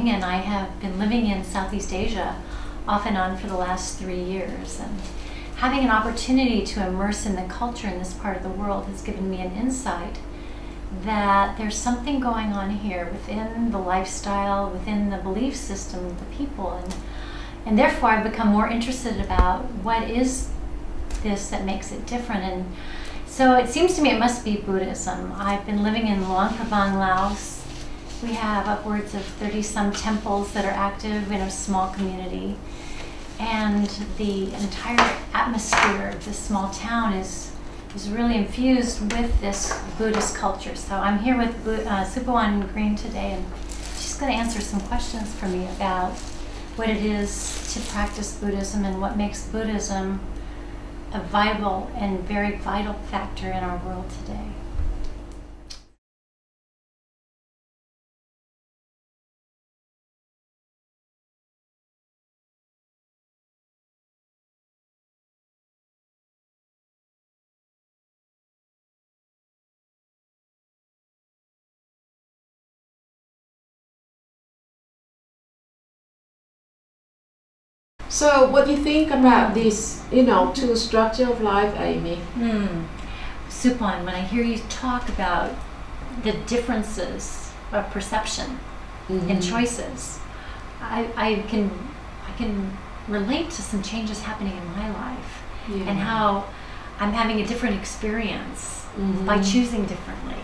And I have been living in Southeast Asia off and on for the last 3 years, and having an opportunity to immerse in the culture in this part of the world has given me an insight that there's something going on here within the lifestyle, within the belief system of the people, and therefore I've become more interested about what is this that makes it different. And so it seems to me it must be Buddhism. I've been living in Luang Prabang, Laos. We have upwards of 30-some temples that are active in a small community. And the entire atmosphere of this small town is really infused with this Buddhist culture. So I'm here with Supawan Green today, and she's going to answer some questions for me about what it is to practice Buddhism and what makes Buddhism a viable and very vital factor in our world today. So what do you think about this, two structure of life, Amy? Supawan, when I hear you talk about the differences of perception and choices, I can relate to some changes happening in my life and how I'm having a different experience by choosing differently.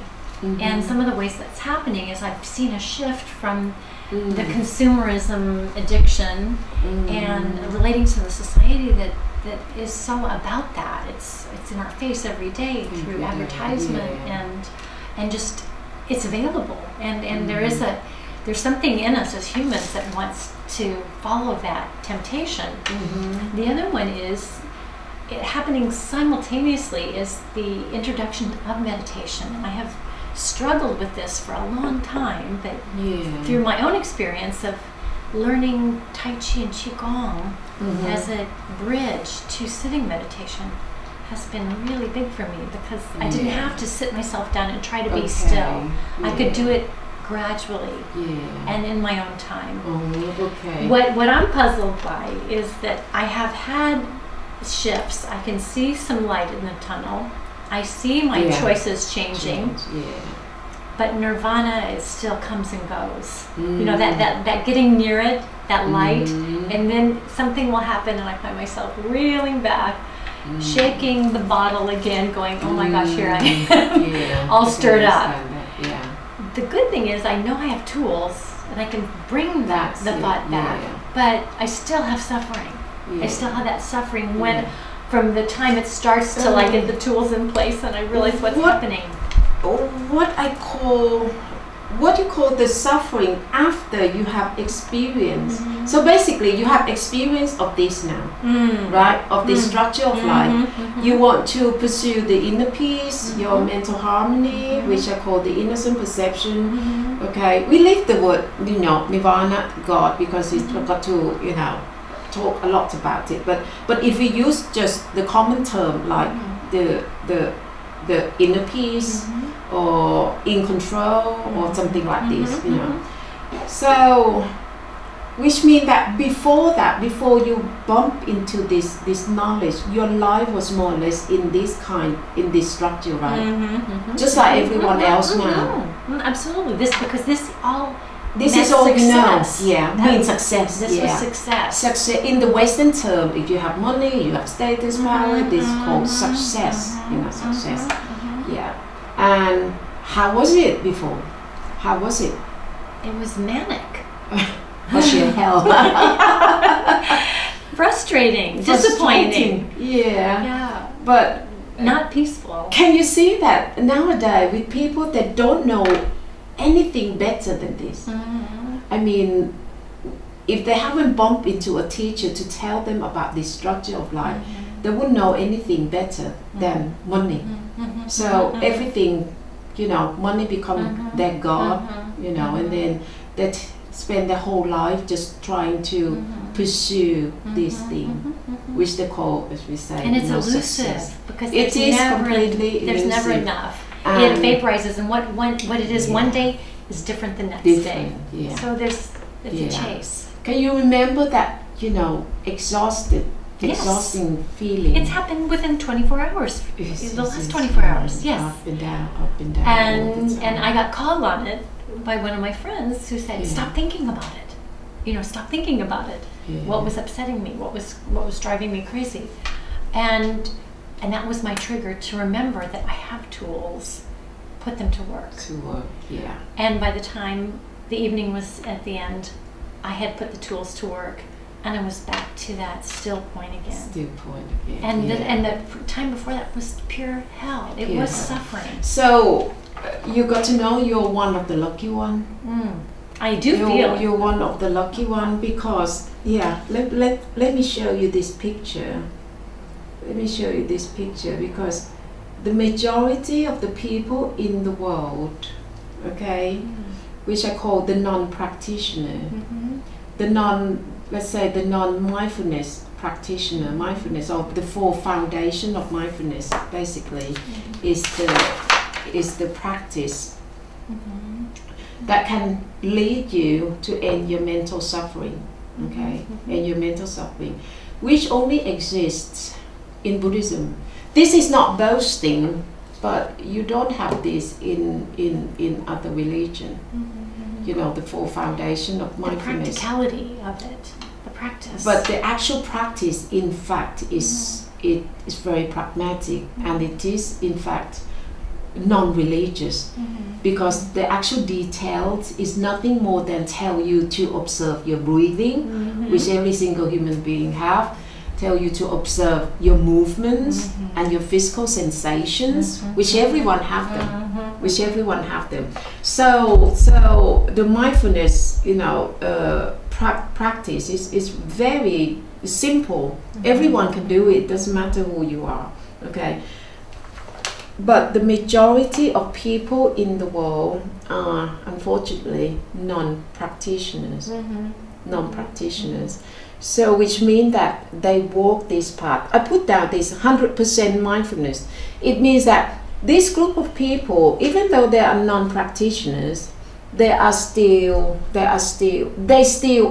And some of the ways that's happening is I've seen a shift from the consumerism addiction and relating to the society that is so about that. It's in our face every day through advertisement and just it's available, and there's something in us as humans that wants to follow that temptation. The other one is happening simultaneously is the introduction of meditation. I have struggled with this for a long time, but through my own experience of learning Tai Chi and Qigong as a bridge to sitting meditation has been really big for me, because I didn't have to sit myself down and try to be still. I could do it gradually and in my own time. What I'm puzzled by is that I have had shifts. I can see some light in the tunnel. I see my choices changing, but nirvana, it still comes and goes. That getting near it, that light, and then something will happen and I find myself reeling back, shaking the bottle again, going, oh my gosh, here I am, all stirred up. The good thing is I know I have tools and I can bring the thought back, but I still have suffering. I still have that suffering from the time it starts till I get the tools in place and I realize what's happening. What you call the suffering after you have experience. So basically you have experience of this now, right? Of the structure of life. You want to pursue the inner peace, your mental harmony, which I call the innocent perception. Okay, we leave the word, nirvana, God, because we got to, talk a lot about it, but if we use just the common term like the inner peace or in control or something like this, so which means that before you bump into this knowledge, your life was more or less in this structure, right? Just like everyone else now. Absolutely. Because this all This is all success. we know. Yeah, means success. This was success. Success in the Western term. If you have money, you have status, power. This is called success. Success. Yeah. And how was it before? How was it? It was manic. Was sheer hell. Frustrating, disappointing. Yeah. Yeah. But not peaceful. Can you see that nowadays with people that don't know anything better than this? I mean, if they haven't bumped into a teacher to tell them about this structure of life, they wouldn't know anything better than money. So everything, you know, money become their god, you know, and then they spend their whole life just trying to pursue this thing, which they call, as we say, and it's elusive success. because It is never, completely there's never elusive. enough. And It vaporizes, and what it is one day is different the next day. different, yeah. So it's Yeah. a chase. Can you remember that, you know, exhausting feeling? It's happened within 24 hours. Yes, The yes, last yes. 24 hours, yes. Up and down, up and down. all the time. And I got called on it by one of my friends who said, Yeah. "Stop thinking about it. You know, stop thinking about it. Yeah. What was upsetting me? What was driving me crazy?" And that was my trigger to remember that I have tools. Put them to work. To work, yeah. And by the time the evening was at the end, I had put the tools to work, and I was back to that still point again. Still point again. And yeah. the time before that was pure hell. It was suffering. So you got to know you're one of the lucky one. I do feel it. You're one of the lucky one because let me show you this picture. Let me show you this picture because the majority of the people in the world, okay, which I call the non-practitioner, let's say the non-mindfulness practitioner, mindfulness, or the four foundation of mindfulness, basically, is the practice that can lead you to end your mental suffering, okay, end your mental suffering, which only exists in Buddhism. This is not boasting, but you don't have this in other religion. You know, the four foundation of mindfulness. The practicality of it, the practice. But the actual practice, in fact, is very pragmatic, and it is, in fact, non-religious, because the actual details is nothing more than tell you to observe your breathing, which every single human being have. Tell you to observe your movements and your physical sensations, which everyone have them, which everyone have them. So the mindfulness, you know, practice is very simple. Everyone can do it. Doesn't matter who you are. Okay. But the majority of people in the world are unfortunately non-practitioners. Non-practitioners. So which means that they walk this path. I put down this 100% mindfulness. It means that this group of people, even though they are non-practitioners, they still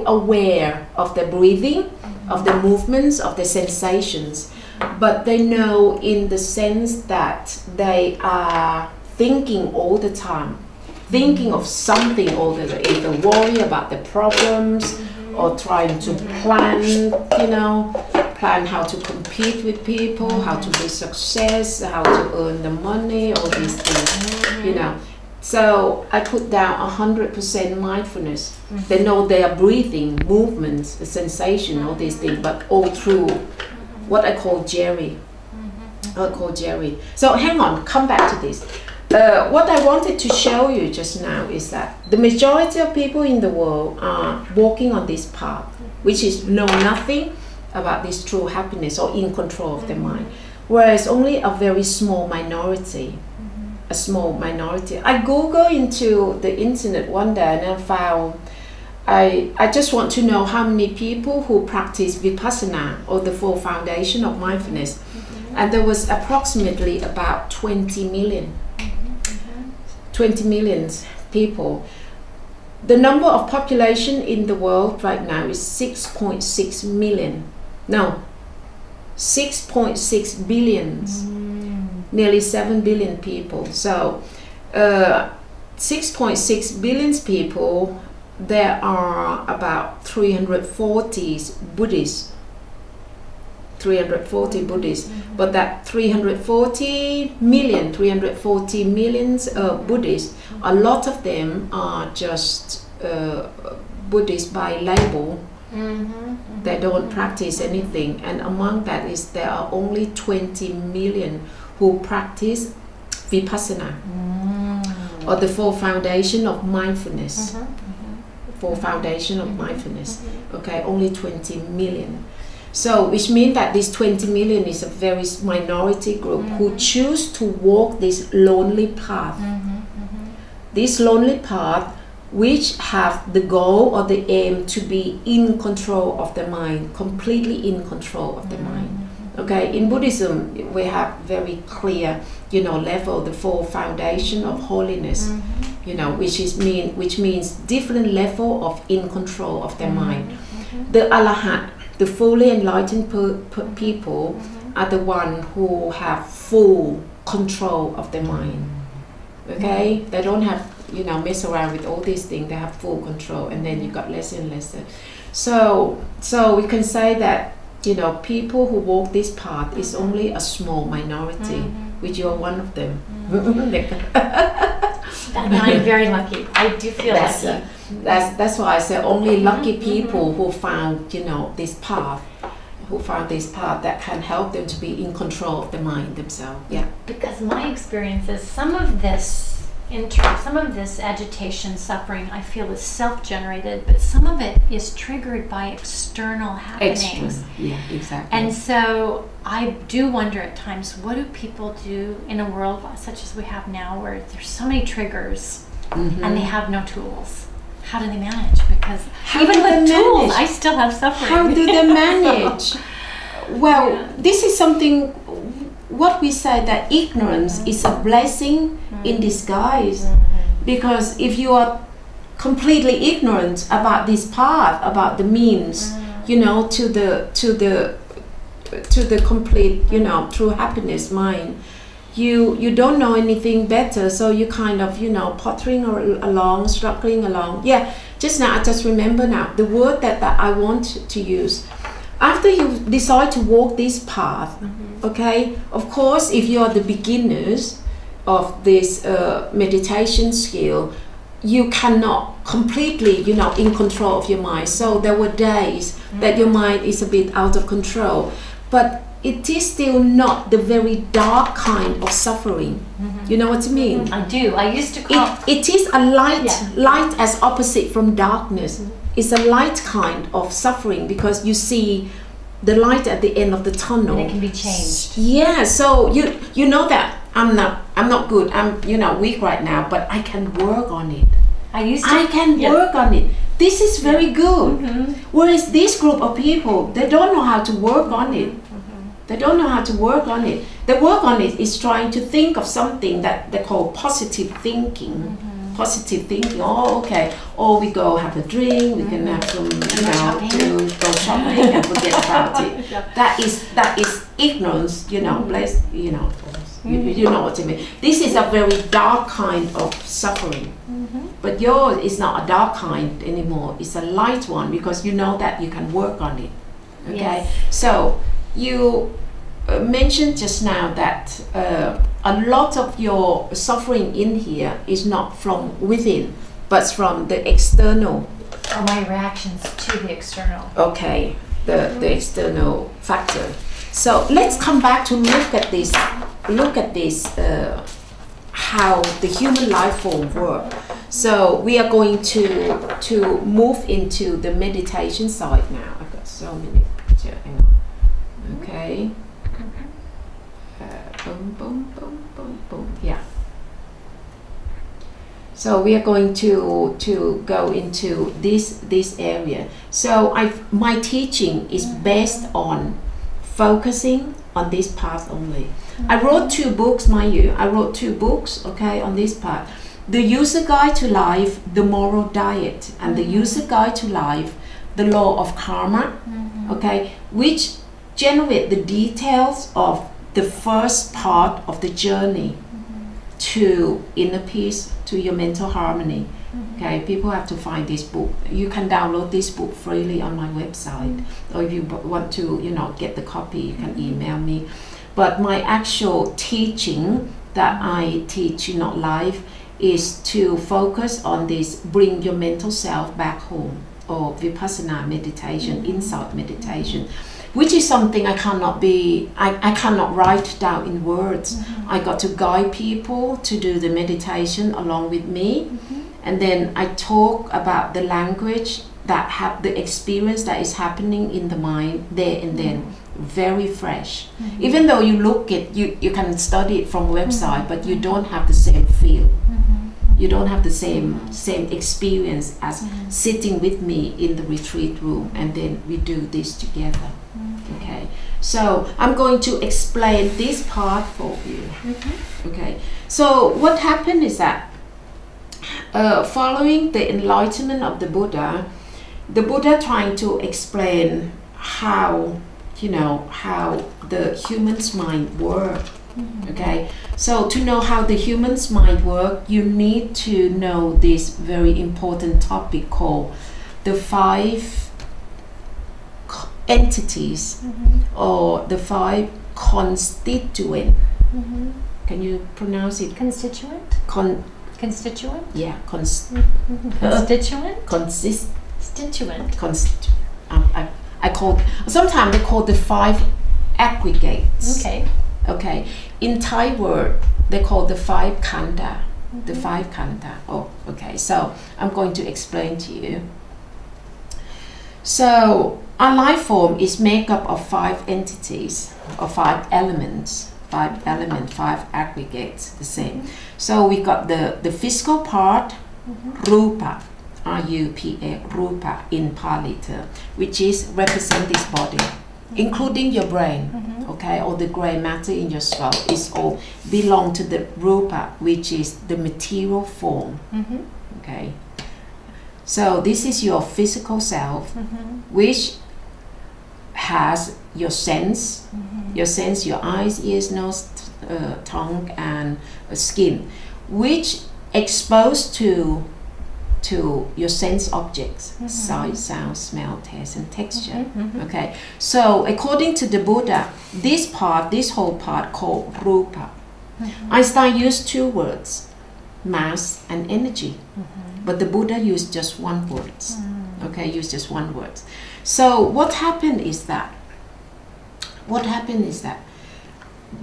aware of the breathing, of the movements, of the sensations. But they know in the sense that they are thinking all the time, thinking of something all the time, either worry about the problems or trying to plan, you know, plan how to compete with people, how to be success, how to earn the money, all these things, you know. So I put down 100% mindfulness. They know they are breathing, movements, the sensation, all these things, but all through what I call Jerry. So hang on, come back to this. What I wanted to show you just now is that the majority of people in the world are walking on this path, which is know nothing about this true happiness or in control of their mind, whereas only a very small minority, a small minority. I Googled into the internet one day and I found, I just want to know how many people who practice Vipassana or the four foundation of mindfulness, and there was approximately about 20 million. 20 million people. The number of population in the world right now is 6.6 million. No, 6.6 billions. Nearly 7 billion people. So 6.6 billion people, there are about 340 Buddhists. 340 Buddhists, but that 340 millions Buddhists, a lot of them are just Buddhists by label. They don't practice anything, and among that is there are only 20 million who practice Vipassana or the four foundation of mindfulness. Four foundation of mindfulness. Okay, only 20 million. So which means that this 20 million is a very minority group who choose to walk this lonely path. This lonely path which have the goal or the aim to be in control of the mind, completely in control of the mind. Okay, in Buddhism we have very clear, you know, level, the four foundation of holiness, you know, which means different level of in control of the mind. The Arahant, the fully enlightened people are the one who have full control of the mind. Okay, they don't have, you know, mess around with all these things. They have full control, and then you got less and less. So we can say that, you know, people who walk this path is only a small minority, which you're one of them. I'm very lucky. I do feel lucky. That's why I say only lucky people who found, you know, this path, that can help them to be in control of the mind themselves. Yeah. Because my experience is some of this agitation, suffering, I feel is self-generated, but some of it is triggered by external happenings. Yeah, exactly. And so I do wonder at times, what do people do in a world such as we have now, where there's so many triggers and they have no tools? How do they manage? Because even with tools, I still have suffering. How do they manage? Well, this is something, what we say, that ignorance is a blessing in disguise. Because if you are completely ignorant about this path, about the means, you know, to the complete, you know, true happiness mind, you don't know anything better, so you kind of, you know, pottering along, struggling along. Yeah, just now I just remember now the word that I want to use. After you decide to walk this path, okay, of course, if you are the beginners of this meditation skill, you cannot completely, you know, in control of your mind. So there were days that your mind is a bit out of control, but it is still not the very dark kind of suffering. You know what I mean? I do. I used to call it is a light, light as opposite from darkness. It's a light kind of suffering because you see the light at the end of the tunnel. And it can be changed. Yeah. So you know that I'm not good. I'm, you know, weak right now, but I can work on it. I can work on it. This is very good. Whereas this group of people, they don't know how to work on it. They don't know how to work on it. The work on it is trying to think of something that they call positive thinking. Positive thinking. Oh, okay. Or we go have a drink. We can have some, you know, to go shopping and forget about it. That is ignorance. You know, bless. You know, you know what I mean. This is a very dark kind of suffering. But yours is not a dark kind anymore. It's a light one because you know that you can work on it. Okay. So you mentioned just now that a lot of your suffering in here is not from within, but from the external. Or my reactions to the external. Okay, the external factor. So let's come back to look at this. How the human life form work. So we are going to move into the meditation side now. I've got so many pictures. Hang on. Okay. Boom, boom, boom, boom, boom. Yeah. So we are going to go into this area. So my teaching is based on focusing on this path only. I wrote 2 books, mind you. I wrote 2 books, okay, on this path. The User Guide to Life, The Moral Diet, and the User Guide to Life, The Law of Karma, okay, which generate the details of the first part of the journey to inner peace, to your mental harmony. Okay, people have to find this book. You can download this book freely on my website, or if you want to, you know, get the copy, you can email me. But my actual teaching that I teach, you know, live, is to focus on this, bring your mental self back home, or vipassana meditation, insight meditation, which is something I cannot write down in words. I got to guide people to do the meditation along with me, and then I talk about the language that have the experience that is happening in the mind there and then, very fresh. Even though you look at, you can study it from website, but you don't have the same feel. You don't have the same experience as sitting with me in the retreat room, and then we do this together. Okay, so I'm going to explain this part for you. Okay, so what happened is that following the enlightenment of the Buddha trying to explain how, you know, how the human's mind works. Okay, so to know how the human's mind works, you need to know this very important topic called the 5 entities or the 5 constituent. Can you pronounce it? Constituent? Constituent? Yeah, constituent? Constituent. I call, sometimes they call the 5 aggregates. Okay. In Thai word, they call the 5 khanda. The 5 khanda. Oh, okay. So I'm going to explain to you. So our life form is made up of 5 entities or 5 elements. 5 aggregates, the same. So we got the physical part, rupa, R-U-P-A, rupa in Pali term, which is represent this body, including your brain, okay, or the gray matter in your skull is all belong to the rupa, which is the material form. Okay, so this is your physical self, which has your sense, your eyes, ears, nose, tongue, and skin, which exposed to your sense objects, sight, sound, smell, taste, and texture. Okay, so according to the Buddha, this whole part called rupa. Einstein used 2 words, mass and energy, but the Buddha used just 1 word. Okay, used just 1 word. So what happened is that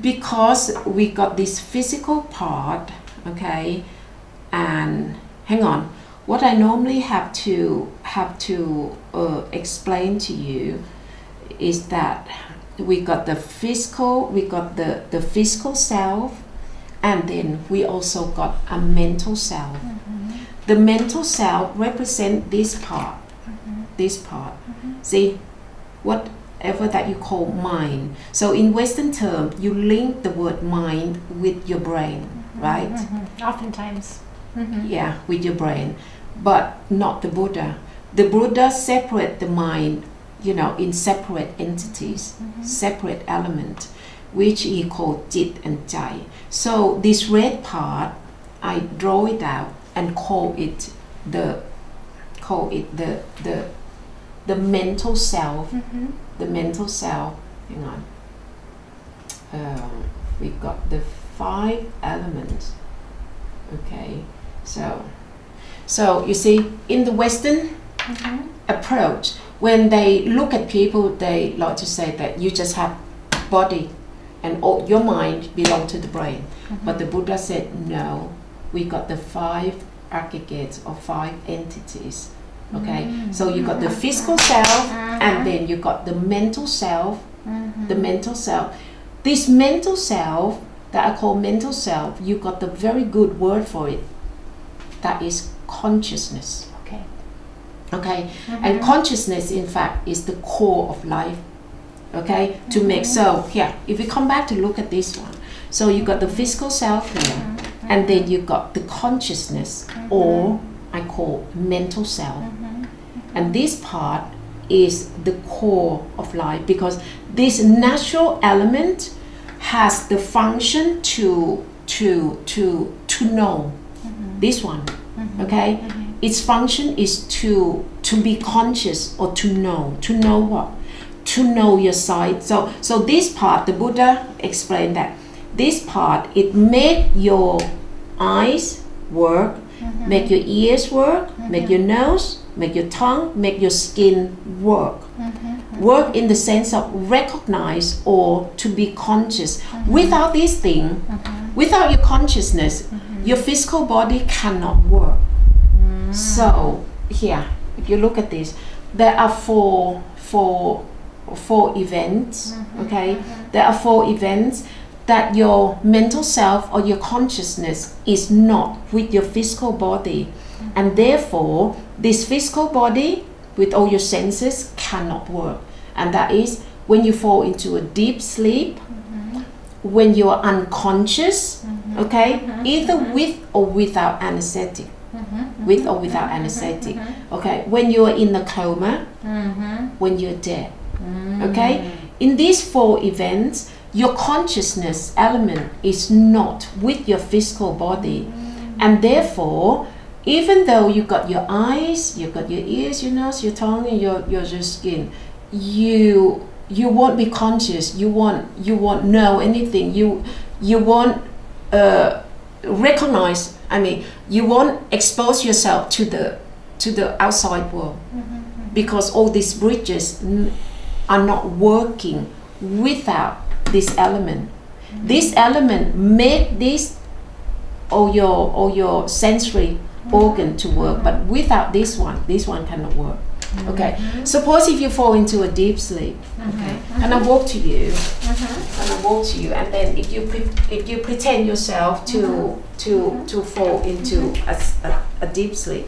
because we got this physical part, okay, and hang on, what I normally have to explain to you is that we got the physical self, and then we also got a mental self. The mental self represents this part. See, whatever that you call mind. So in Western term, you link the word mind with your brain, right? Oftentimes. Yeah, with your brain, but not the Buddha. The Buddha separate the mind, you know, in separate entities, separate element, which he called Jit and Jai. So this red part, I draw it out and call it the mental self. The mental self. Hang on. We got the 5 elements. Okay, so you see, in the Western approach, when they look at people, they like to say that you just have body and all, your mind belong to the brain. But the Buddha said no, we got the 5 aggregates or 5 entities. Okay, so you got the physical self, and then you got the mental self. The mental self. This mental self that I call mental self, you got the very good word for it. That is consciousness. Okay, and consciousness, in fact, is the core of life. Okay, to make, so yeah, if we come back to look at this one, so you got the physical self here, and then you got the consciousness, or I call mental self, and this part is the core of life, because this natural element has the function to know. This one, okay, its function is to be conscious, or to know what, to know your sight. So this part, the Buddha explained that this part, it make your eyes work, make your ears work, make your nose, make your tongue, make your skin work. Work in the sense of recognize or to be conscious. Without this thing, without your consciousness, your physical body cannot work. So here, if you look at this, there are four events. Okay, there are 4 events that your mental self or your consciousness is not with your physical body, and therefore this physical body with all your senses cannot work. And that is when you fall into a deep sleep, when you are unconscious, okay, either with or without anesthetic, with or without anesthetic, okay, when you are in a coma, when you're dead, okay. In these 4 events, your consciousness element is not with your physical body, and therefore, even though you got your eyes, you got your ears, your nose, your tongue, and your skin, you won't be conscious. You won't know anything. You won't recognize. I mean, you won't expose yourself to the outside world, because all these bridges are not working without this element. This element make this or your sensory organ to work, but without this one cannot work. Okay, suppose if you fall into a deep sleep, okay, and I walk to you, and then if you pretend yourself to fall into a deep sleep,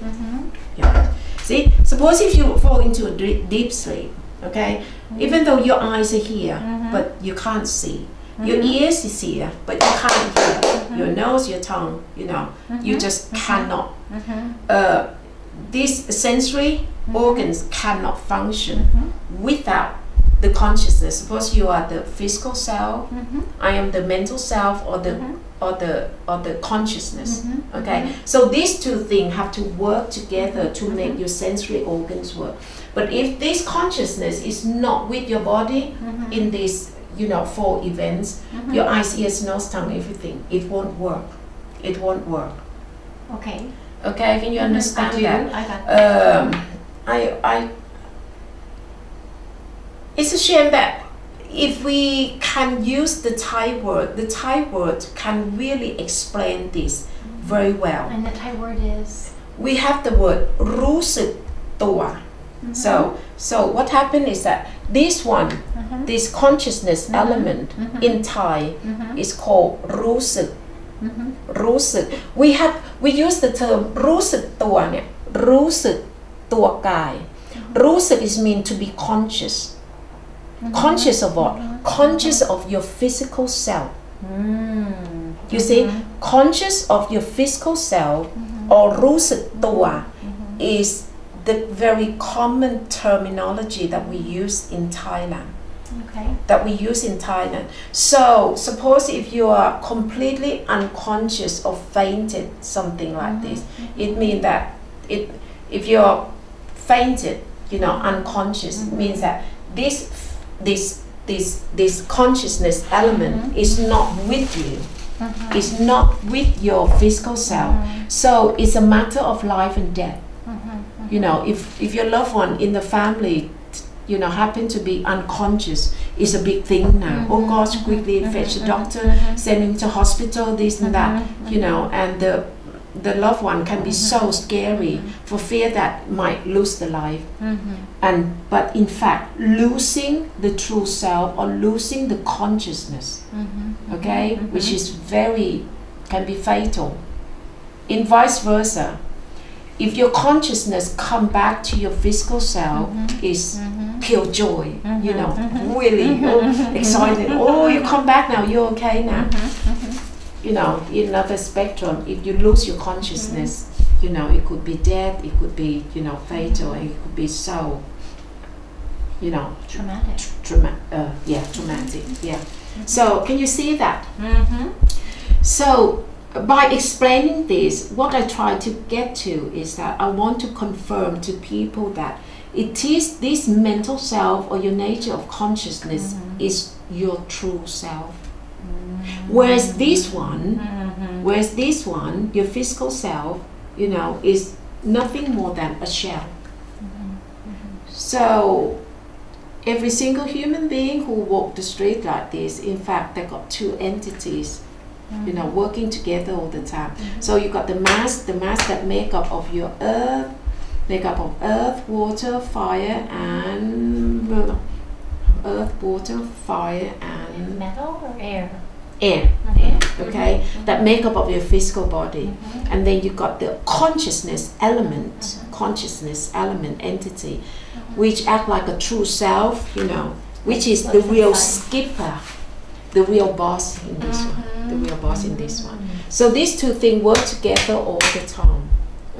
yeah. See, suppose if you fall into a deep sleep, okay, even though your eyes are here, but you can't see. Your ears is here, but you can't hear. Your nose, your tongue, you know, you just cannot. These sensory organs cannot function without the consciousness. Suppose you are the physical self, I am the mental self, or the consciousness. Okay, so these 2 things have to work together to make your sensory organs work. But if this consciousness is not with your body in these, you know, 4 events, your eyes, ears, nose, tongue, everything, it won't work. It won't work. Okay. Okay, can you understand that? I got that. It's a shame that if we can use the Thai word can really explain this very well. And the Thai word is? We have the word รู้สึกตัว So what happened is that this consciousness element in Thai is called รู้สึก รู้สึก we use the term รู้สึกตัวเนี่ย รู้สึกตัวกาย รู้สึก is mean to be conscious. Conscious of what? Conscious of your physical self. You see, conscious of your physical self, or รู้สึกตัว is the very common terminology that we use in Thailand. Okay. That we use in Thailand. So suppose if you are completely unconscious or fainted, something like this, it means that if you're fainted, you know, unconscious, means that this consciousness element is not with you. It's not with your physical self. So it's a matter of life and death. You know, if your loved one in the family, you know, happen to be unconscious, it's a big thing now. Oh gosh, quickly fetch a doctor, send him to hospital, this and that, you know, and the loved one can be so scary for fear that might lose the life. But in fact, losing the true self or losing the consciousness, okay, which is can be fatal. In vice versa, if your consciousness come back to your physical self, is pure joy, you know, really excited. Oh, you come back now, you're okay now. You know, in another spectrum, if you lose your consciousness, you know, it could be death, it could be, you know, fatal, it could be so, you know, traumatic. Traumatic. Yeah. So can you see that? So by explaining this, what I try to get to is that I want to confirm to people that it is this mental self or your nature of consciousness is your true self. Whereas this one, your physical self, you know, is nothing more than a shell. So every single human being who walk the street like this, in fact, they got 2 entities, you know, working together all the time. So you got the mass that make up of your earth, Make up of earth, water, fire, and earth, water, fire, and metal or air. Air. Air. Okay, that make up of your physical body, and then you got the consciousness element, entity, which act like a true self, you know, which is the real skipper, the real boss in this one, the real boss in this one. So these two things work together all the time.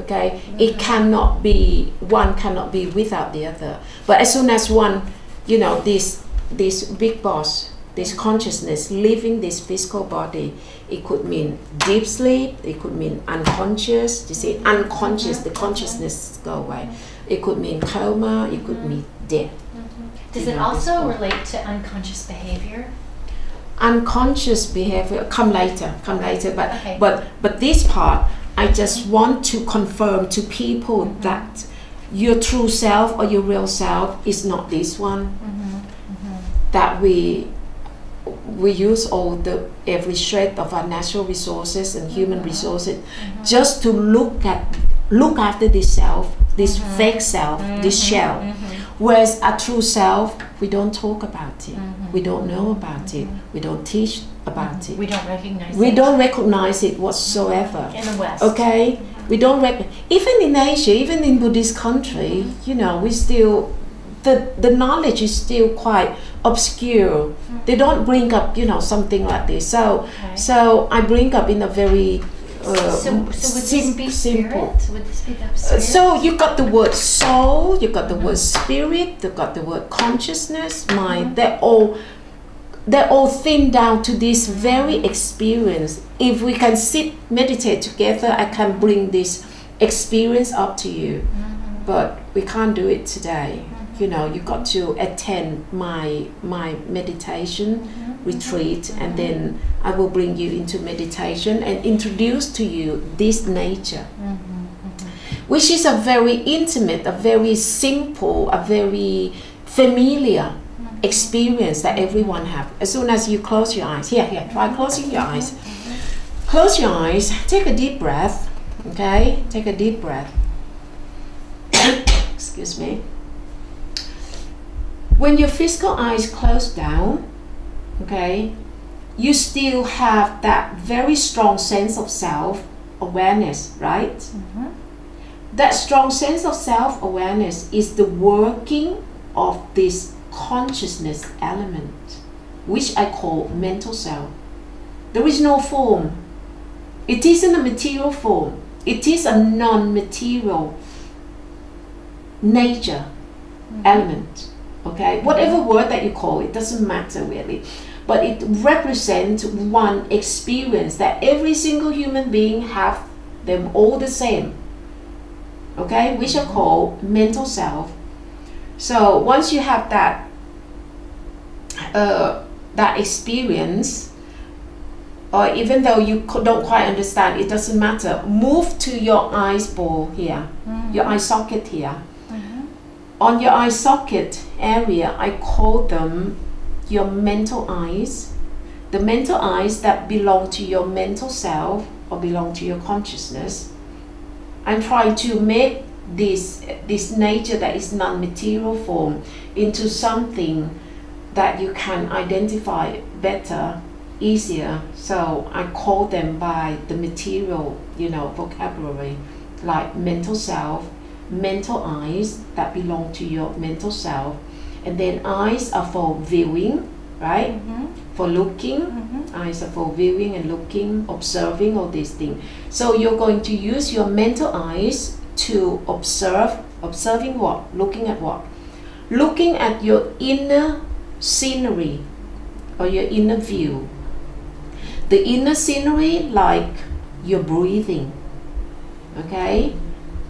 Okay, it cannot be, one cannot be without the other. But as soon as one, you know, this big boss, this consciousness leaving this physical body, it could mean deep sleep, it could mean unconscious. You see, unconscious, the consciousness go away. It could mean coma, it could mean death. Does it also relate to unconscious behavior? Unconscious behavior come later, but this part, I just want to confirm to people that your true self or your real self is not this one. That we use every shred of our natural resources and human resources just to look after this self, this fake self, this shell. Whereas our true self, we don't talk about it, we don't know about it, we don't teach about it. We don't recognize it. We don't recognize it whatsoever. In the West. Okay? We don't even in Asia, even in Buddhist country, you know, we still, the knowledge is still quite obscure. They don't bring up, you know, something like this. So I bring up in a very so would this be simple. Spirit? Would this be the spirit? So you got the word soul, you got the word spirit, you got the word consciousness, mind. They're all thinned down to this very experience. If we can sit, meditate together, I can bring this experience up to you. But we can't do it today. You know, you got to attend my meditation retreat, and then I will bring you into meditation and introduce to you this nature, which is a very intimate, a very simple, a very familiar experience that everyone have. As soon as you close your eyes, here, try closing your eyes. Close your eyes, take a deep breath, okay? Take a deep breath. Excuse me. When your physical eyes close down, okay, you still have that very strong sense of self-awareness, right? That strong sense of self-awareness is the working of this consciousness element, which I call mental self. There is no form. It isn't a material form. It is a non-material nature element. Okay, whatever word that you call it, doesn't matter really, but it represents one experience that every single human being have them all the same. Okay, which I call mental self. So once you have that that experience, or even though you don't quite understand, it doesn't matter. Move to your eyes ball here, your eye socket here. On your eye socket area, I call them your mental eyes. The mental eyes that belong to your mental self or belong to your consciousness. I'm trying to make this nature that is non-material form into something that you can identify better, easier. So I call them by the material, you know, vocabulary, like mental self, mental eyes that belong to your mental self, and then eyes are for viewing, right? For looking. Eyes are for viewing and looking, observing all these things. So you're going to use your mental eyes to observe. Observing what? Looking at what? Looking at your inner scenery or your inner view. The inner scenery, like your breathing, okay?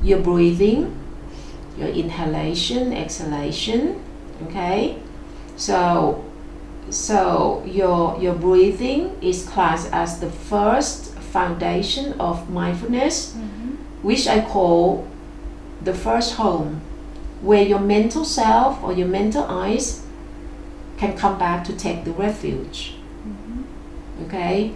Your breathing, your inhalation, exhalation, okay? So your breathing is classed as the first foundation of mindfulness, which I call the first home, where your mental self or your mental eyes can come back to take the refuge. Okay?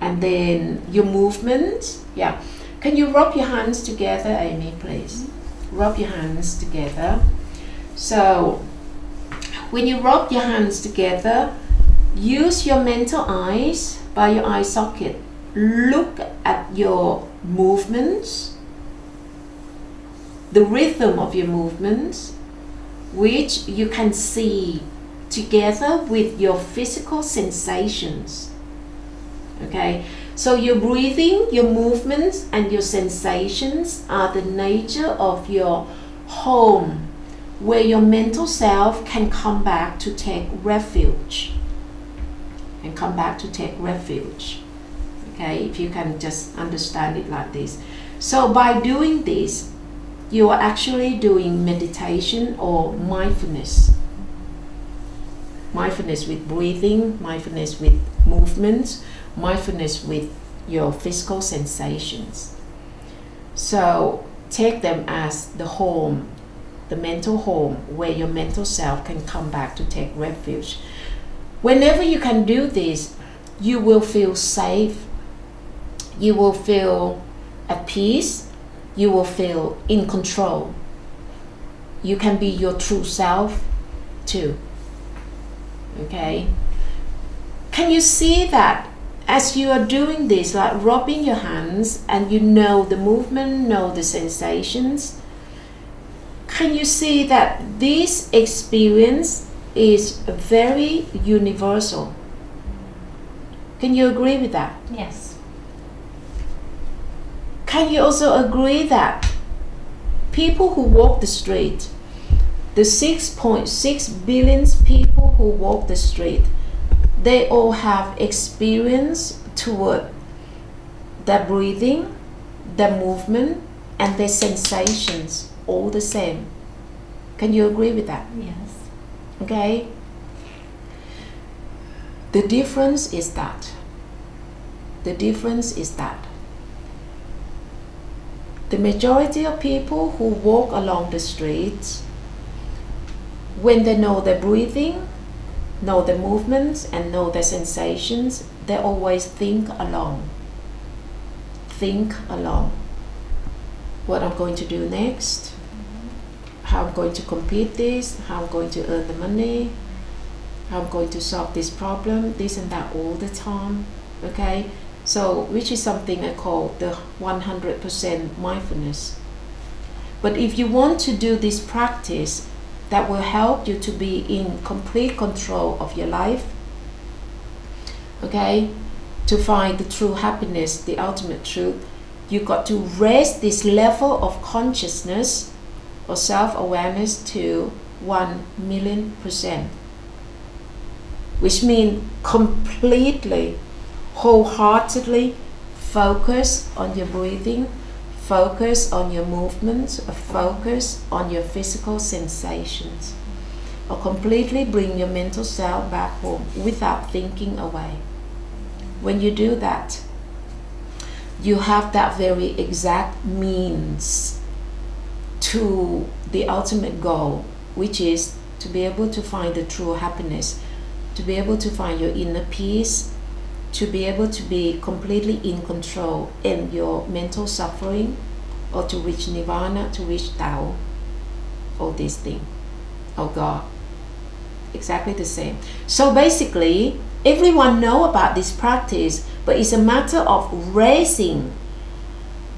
And then your movement, yeah. Can you rub your hands together, Amy, please? rub your hands together. So when you rub your hands together, use your mental eyes by your eye socket. Look at your movements, the rhythm of your movements, which you can see together with your physical sensations. Okay, so your breathing, your movements, and your sensations are the nature of your home, where your mental self can come back to take refuge. And come back to take refuge. Okay, if you can just understand it like this. So by doing this, you are actually doing meditation or mindfulness. Mindfulness with breathing, mindfulness with movements, mindfulness with your physical sensations. So take them as the home, the mental home, where your mental self can come back to take refuge. Whenever you can do this, you will feel safe, you will feel at peace, you will feel in control. You can be your true self too. Okay? Can you see that as you are doing this, like rubbing your hands, and you know the movement, know the sensations? Can you see that this experience is very universal? Can you agree with that? Yes. Can you also agree that people who walk the street, the 6.6 billion people who walk the street, they all have experience toward their breathing, their movement, and their sensations all the same? Can you agree with that? Yes. Okay? The difference is that the majority of people who walk along the streets, when they know their breathing, know their movements, and know their sensations, they always think along. Think along. What I'm going to do next, how I'm going to complete this, how I'm going to earn the money, how I'm going to solve this problem, this and that all the time. Okay? So, which is something I call the 100% mindfulness. But if you want to do this practice that will help you to be in complete control of your life, okay, to find the true happiness, the ultimate truth, you got to raise this level of consciousness or self-awareness to 1,000,000%, which means completely, wholeheartedly focus on your breathing, focus on your movements, focus on your physical sensations, or completely bring your mental self back home without thinking away. When you do that, you have that very exact means to the ultimate goal, which is to be able to find the true happiness, to be able to find your inner peace, to be able to be completely in control in your mental suffering, or to reach nirvana, to reach Tao, all these things, or God. Exactly the same. So basically, everyone know about this practice, but it's a matter of raising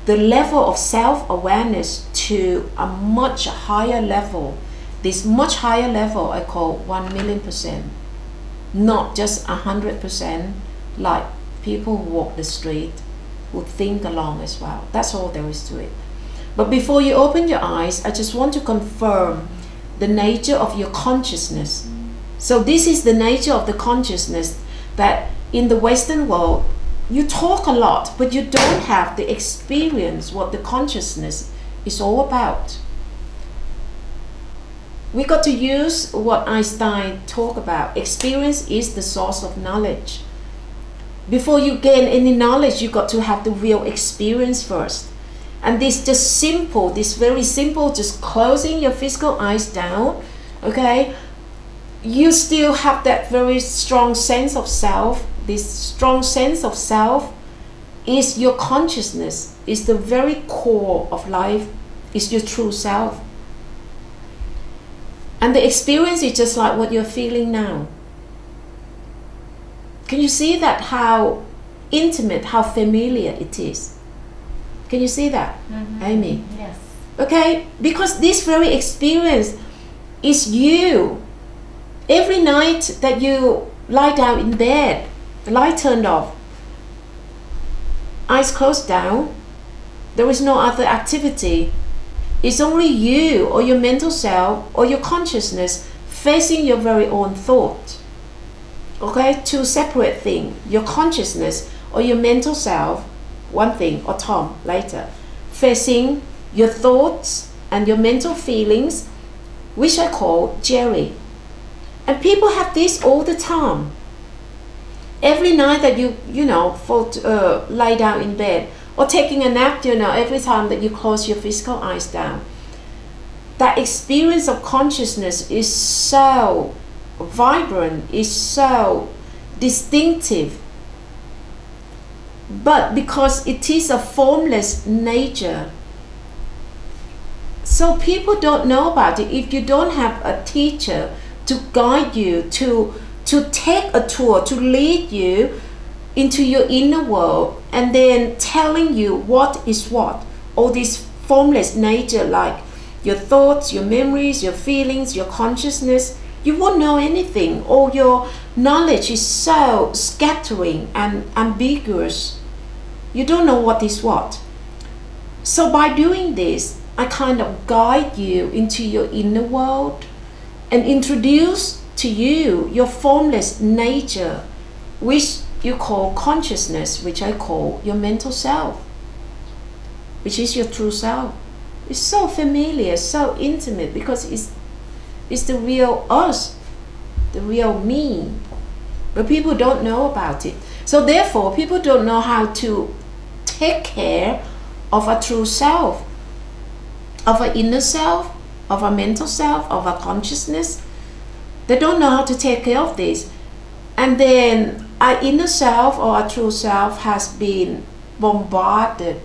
the level of self-awareness to a much higher level. This much higher level I call 1,000,000%, not just 100%, like people who walk the street, who think along as well. That's all there is to it. But before you open your eyes, I just want to confirm the nature of your consciousness. So this is the nature of the consciousness that in the Western world, you talk a lot, but you don't have the experience what the consciousness is all about. We got to use what Einstein talked about. Experience is the source of knowledge. Before you gain any knowledge, you got to have the real experience first. And this just simple, this very simple, just closing your physical eyes down, okay? You still have that very strong sense of self. This strong sense of self is your consciousness, is the very core of life is your true self. And the experience is just like what you're feeling now. Can you see that, how intimate, how familiar it is? Can you see that, Amy? Yes. Okay, because this very experience is you. Every night that you lie down in bed, the light turned off, eyes closed down, there is no other activity. It's only you or your mental self or your consciousness facing your very own thought. Okay, two separate things. Your consciousness or your mental self, one thing, or Tom later, facing your thoughts and your mental feelings, which I call Jerry. And people have this all the time. Every night that you know, lie down in bed, or taking a nap, you know, every time that you close your physical eyes down, that experience of consciousness is so vibrant, is so distinctive. But because it is a formless nature, so people don't know about it. If you don't have a teacher to guide you, to take a tour, to lead you into your inner world, and then telling you what is what, all this formless nature, like your thoughts, your memories, your feelings, your consciousness, you won't know anything. All your knowledge is so scattering and ambiguous. You don't know what is what. So by doing this, I kind of guide you into your inner world and introduce to you your formless nature, which you call consciousness, which I call your mental self, which is your true self. It's so familiar, so intimate, because it's the real us, the real me. But people don't know about it. So therefore, people don't know how to take care of a true self, of an inner self, of a mental self, of a consciousness. They don't know how to take care of this. And then our inner self or our true self has been bombarded,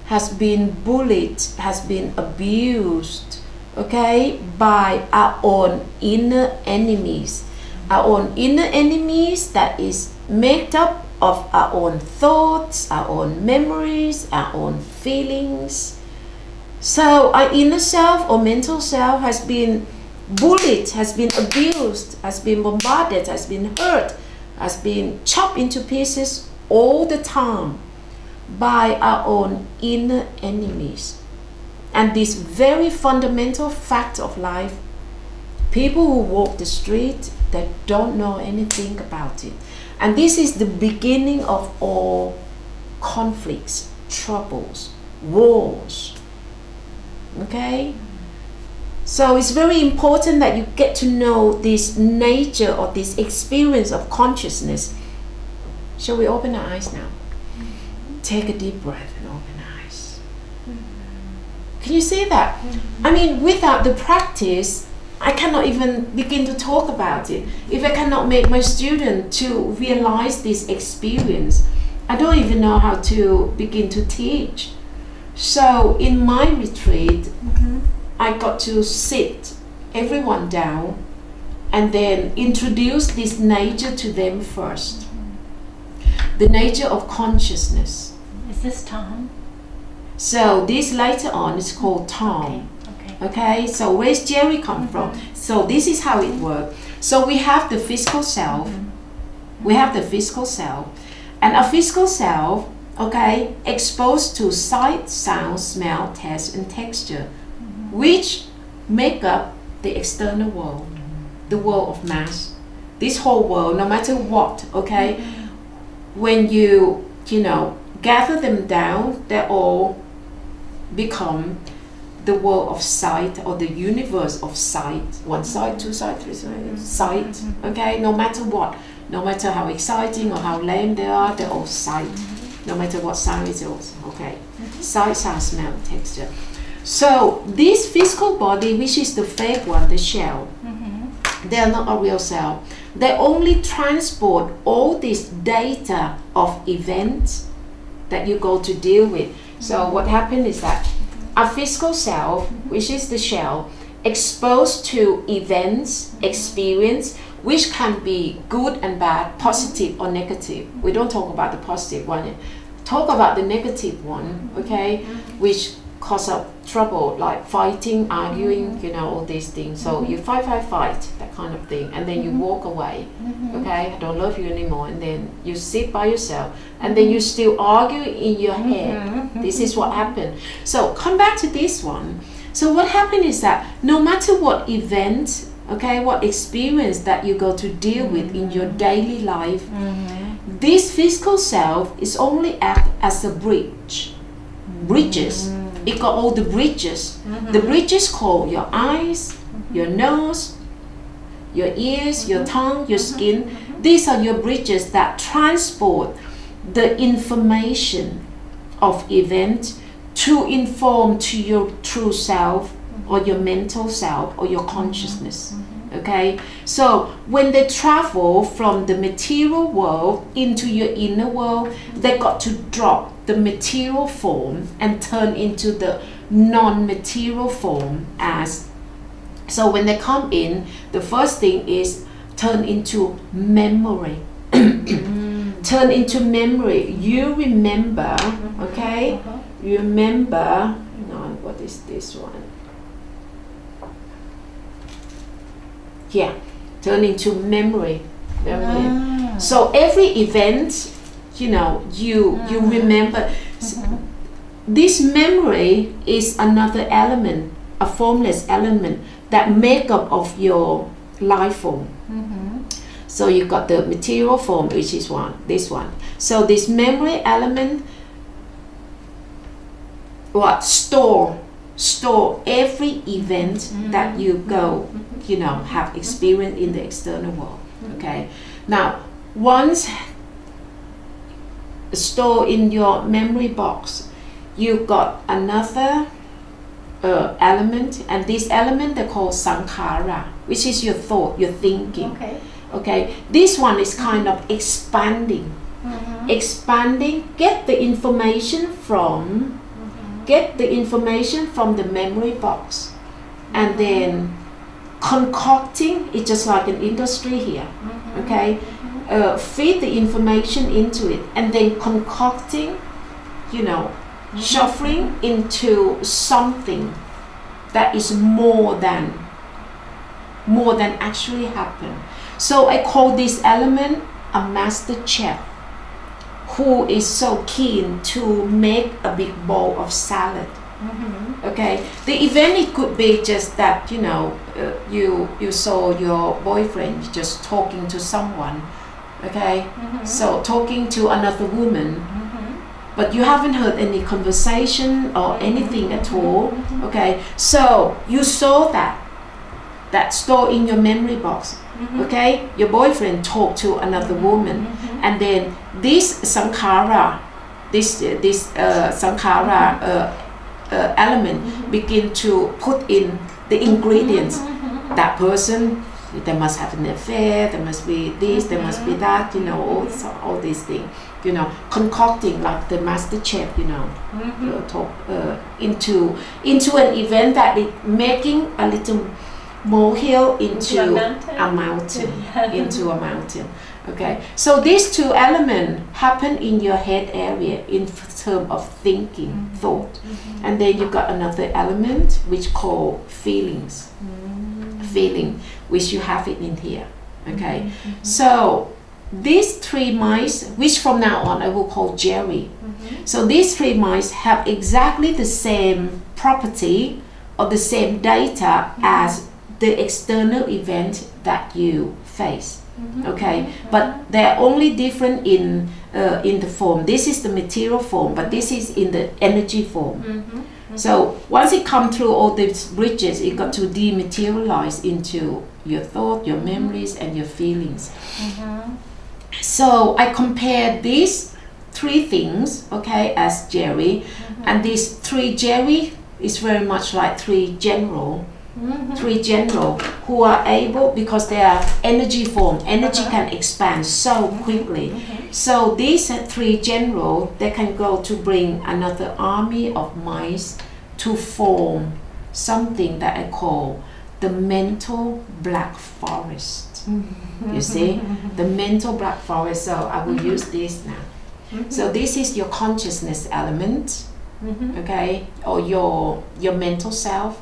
has been bullied, has been abused, okay, by our own inner enemies. Our own inner enemies that is made up of our own thoughts, our own memories, our own feelings. So our inner self or mental self has been bullied, has been abused, has been bombarded, has been hurt, has been chopped into pieces all the time by our own inner enemies. And this very fundamental fact of life, people who walk the street, they don't know anything about it. And this is the beginning of all conflicts, troubles, wars. Okay? So it's very important that you get to know this nature or this experience of consciousness. Shall we open our eyes now? Take a deep breath and open our eyes. Can you see that? I mean, without the practice, I cannot even begin to talk about it. If I cannot make my student to realize this experience, I don't even know how to begin to teach. So in my retreat, I got to sit everyone down and then introduce this nature to them first. The nature of consciousness. Is this Tom? So this later on is called Tom. Okay, so where's Jerry come from? So this is how it works. So we have the physical self. We have the physical self. And a physical self, okay, exposed to sight, sound, smell, taste, and texture, which make up the external world, the world of mass. This whole world, no matter what, okay, when you know, gather them down, they all become the world of sight, or the universe of sight. One sight, two sight, three sight, sight, okay, no matter what, no matter how exciting or how lame they are, they're all sight. No matter what sound it is, okay. Sight, sound, smell, texture. So this physical body, which is the fake one, the shell, they are not a real self. They only transport all this data of events that you go to deal with. So what happened is that a physical self, which is the shell, exposed to events, experience, which can be good and bad, positive or negative. We don't talk about the positive one. Talk about the negative one, okay, which cause up trouble, like fighting, arguing, you know, all these things. So you fight, that kind of thing, and then you walk away, okay, I don't love you anymore, and then you sit by yourself, and then you still argue in your head. This is what happened. So come back to this one. So what happened is that no matter what event, okay, what experience that you go to deal with in your daily life, this physical self is only act as a bridges. It got all the bridges. The bridges called your eyes, your nose, your ears, your tongue, your skin. These are your bridges that transport the information of event to inform to your true self or your mental self or your consciousness. Okay, so when they travel from the material world into your inner world, they got to drop the material form and turn into the non-material form. As so when they come in, the first thing is turn into memory. Turn into memory. You remember, okay, you remember. No, what is this one? Yeah, turn into memory. So every event, you know, you remember. This memory is another element, a formless element that make up of your life form. So you got the material form, which is this one. So this memory element, what store every event that you go, you know, have experience in the external world. Okay, now once store in your memory box, you got another element, and this element they call sankhara, which is your thought, your thinking. Okay, this one is kind of expanding. Get the information from the memory box, and then concocting. It's just like an industry here. Okay, feed the information into it, and then concocting, you know, shuffling into something that is more than actually happened. So I call this element a master chef who is so keen to make a big bowl of salad. Okay, the event, it could be just that, you know, you saw your boyfriend just talking to someone. Okay, so talking to another woman, but you haven't heard any conversation or anything at all. Okay, so you saw that stored in your memory box. Okay, your boyfriend talked to another woman, and then this sankhara, element begin to put in the ingredients. That person, they must have an affair, there must be this, there must be that, you know, all these things, you know, concocting like the master chef, you know, talk into an event that is making a little molehill into a mountain, into a mountain. Okay, so these two elements happen in your head area in terms of thinking, thought, and then you got another element which called feelings. Feeling, which you have it in here. Okay, so these three minds, which from now on I will call Jerry. So these three minds have exactly the same property or the same data as the external event that you face. Okay, but they're only different in the form. This is the material form, but this is in the energy form. So once it comes through all these bridges, it got to dematerialize into your thought, your memories, and your feelings. So I compare these three things, okay, as Jerry, and these three Jerry is very much like three general. Three general who are able, because they are energy form, energy can expand so quickly. So these three general, they can go to bring another army of minds to form something that I call the mental black forest. You see, the mental black forest. So I will use this now. So this is your consciousness element, okay, or your mental self.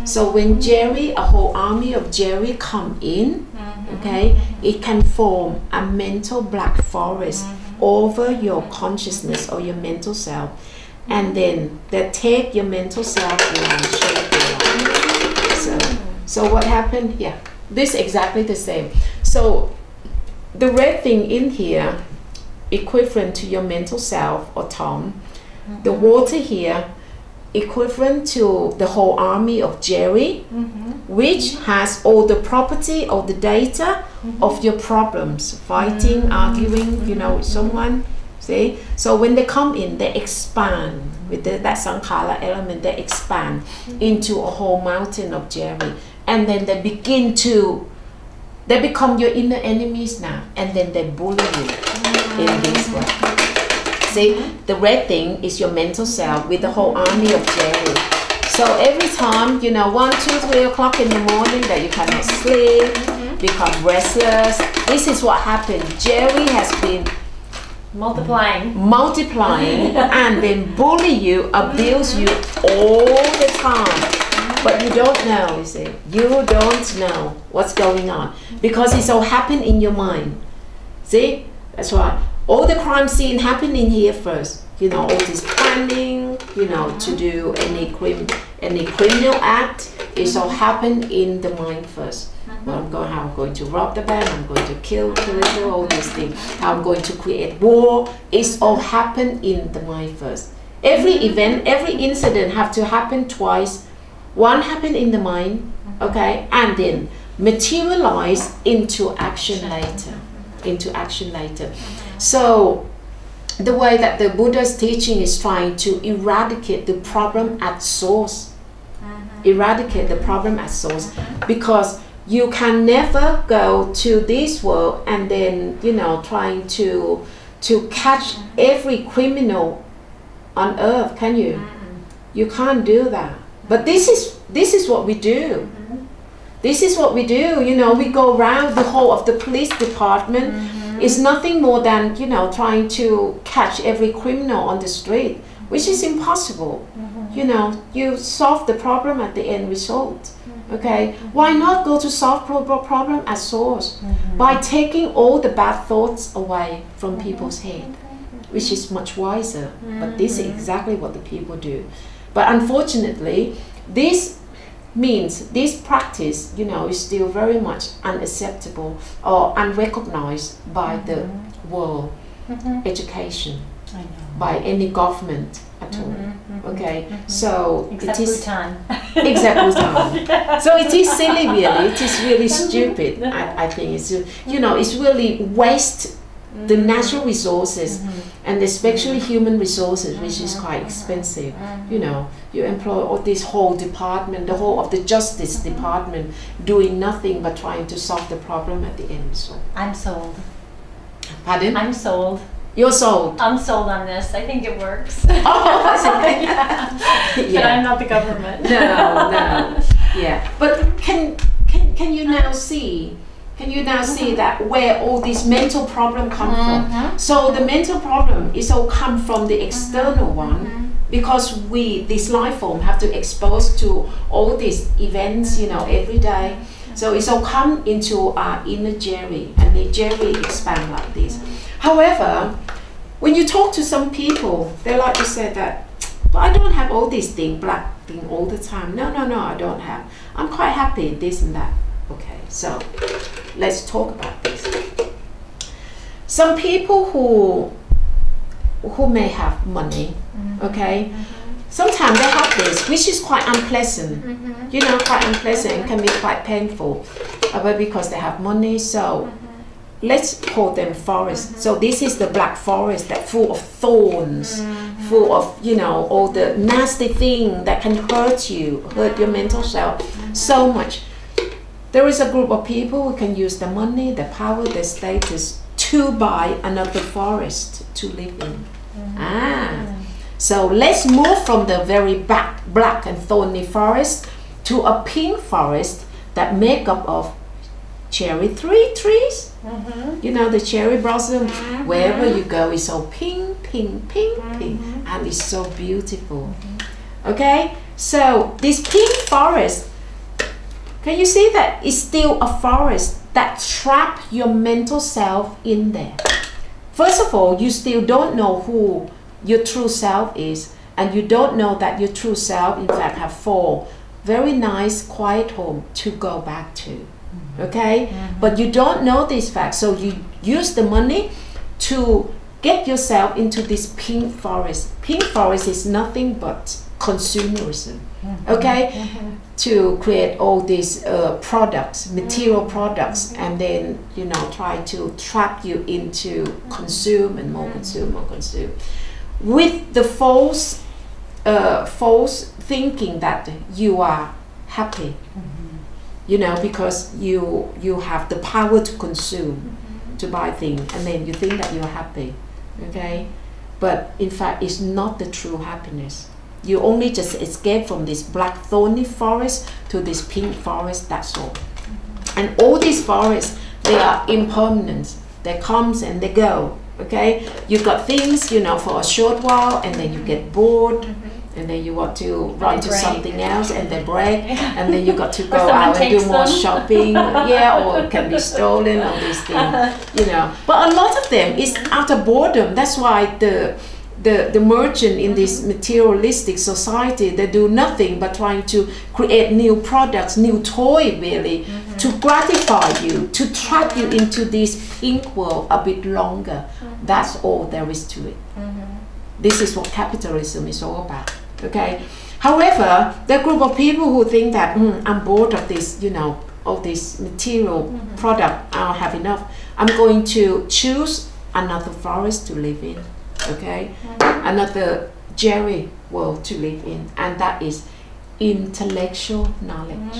So when Jerry, a whole army of Jerry come in, okay, it can form a mental black forest over your consciousness or your mental self, and then they take your mental self and shape it. So what happened? Yeah, this exactly the same. So the red thing in here, equivalent to your mental self or Tom. The water here, equivalent to the whole army of Jerry, which has all the property or the data of your problems, fighting, arguing, you know, with someone. See? So when they come in, they expand with that Sankhara element, they expand into a whole mountain of Jerry. And then they begin to, they become your inner enemies now, and then they bully you in this way. See, the red thing is your mental self with the whole army of Jerry. So every time, you know, 1, 2, 3 o'clock in the morning that you cannot sleep, become restless, this is what happened. Jerry has been multiplying and then bully you, abuse you all the time. But you don't know, you see. You don't know what's going on because it's all happened in your mind. See, that's why all the crime scene happened in here first. You know, all this planning, you know, to do any criminal act, it's all happened in the mind first. Well, how I'm going to rob the bank, I'm going to kill the little, all these things. How I'm going to create war, it's all happened in the mind first. Every event, every incident have to happen twice. One happened in the mind, okay, and then materialize into action later. So the way that the Buddha's teaching is trying to eradicate the problem at source. Eradicate the problem at source, because you can never go to this world and then, you know, trying to catch every criminal on earth, can you? You can't do that. But this is what we do. This is what we do. You know, we go around the whole of the police department. It's nothing more than, you know, trying to catch every criminal on the street, which is impossible. You know, you solve the problem at the end result. Okay, why not go to solve problem at source by taking all the bad thoughts away from people's head, which is much wiser. But this is exactly what the people do. But unfortunately, this means this practice, you know, is still very much unacceptable or unrecognized by the world education, by any government at all. Okay, so except it is Bhutan. Except Bhutan. So it is silly, really. It is really stupid. I think it's, you know, it's really waste the natural resources and especially human resources, which is quite expensive. You know, you employ all this whole department, the whole of the justice department, doing nothing but trying to solve the problem at the end result. I'm sold. Pardon? I'm sold. You're sold. I'm sold on this. I think it works. Oh, yeah. But I'm not the government. No. Yeah. But can you now see? Can you now see that where all these mental problem come from? So the mental problem is all come from the external one, because we, this life form, have to expose to all these events, you know, every day. So it's all come into our inner Jerry, and the Jerry expand like this. However, when you talk to some people, they like to say that, but I don't have all these things, black thing all the time. No, I don't have. I'm quite happy, this and that. Okay, so let's talk about this. Some people who may have money, okay, sometimes they have this, which is quite unpleasant, you know, quite unpleasant and can be quite painful, but because they have money, so let's call them forest. So this is the black forest that full of thorns, full of, you know, all the nasty thing that can hurt you, hurt your mental self so much. There is a group of people who can use the money, the power, the status to buy another forest to live in. So let's move from the very black black and thorny forest to a pink forest that make up of cherry trees. You know, the cherry blossom. Wherever you go, it's all pink, pink, pink, pink, and it's so beautiful. Okay, so this pink forest, can you see that it's still a forest that trap your mental self in there? First of all, you still don't know who your true self is, and you don't know that your true self in fact have 4 very nice quiet home to go back to. Okay, but you don't know this fact, so you use the money to get yourself into this pink forest. Pink forest is nothing but consumerism. Okay, to create all these products, material products, and then, you know, try to trap you into consume and more consume, more consume, with the false thinking that you are happy. You know, because you have the power to consume, to buy things, and then you think that you're happy. Okay, but in fact it's not the true happiness. You only just escape from this black thorny forest to this pink forest, that's all. And all these forests, they are impermanent. They comes and they go. Okay, you got things, you know, for a short while, and then you get bored, and then you want to run to something else, and they break, and then you got to go out and do more shopping, yeah, or it can be stolen, all these things, you know. But a lot of them is out of boredom. That's why the merchant in this materialistic society, they do nothing but trying to create new products, new toy really, to gratify you, to trap you into this pink world a bit longer. That's all there is to it. This is what capitalism is all about. Okay. However, there are a group of people who think that I'm bored of this, you know, of this material product. I don't have enough. I'm going to choose another forest to live in. Okay, another Jerry world to live in, and that is intellectual knowledge.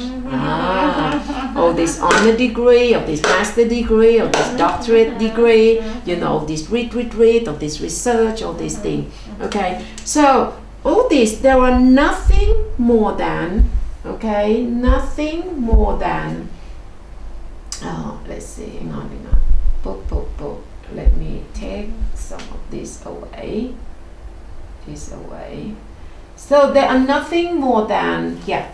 Or this honor degree, or this master degree, or this doctorate degree, you know, this read, or this research, all these things. Okay, so all this, there are nothing more than, okay, nothing more than, let's see, hang on. Let me take some of this away. So there are nothing more than, yeah.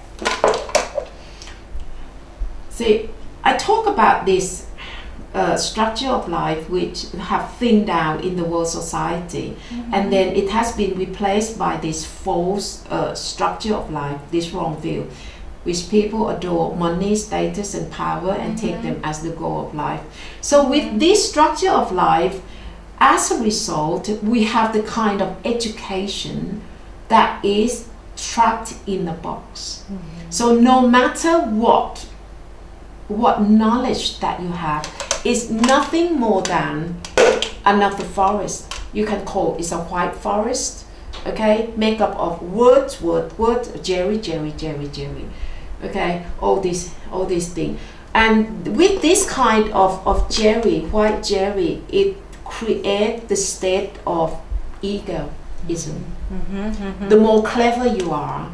See, I talk about this structure of life which have thinned down in the world society, and then it has been replaced by this false structure of life, this wrong view, which people adore money, status, and power, and take them as the goal of life. So with this structure of life, as a result, we have the kind of education that is trapped in a box. So no matter what knowledge that you have is nothing more than another forest. You can call it a white forest, okay, make up of words, Jerry. Okay, all these things, and with this kind of Jerry, white Jerry, it creates the state of egoism. The more clever you are,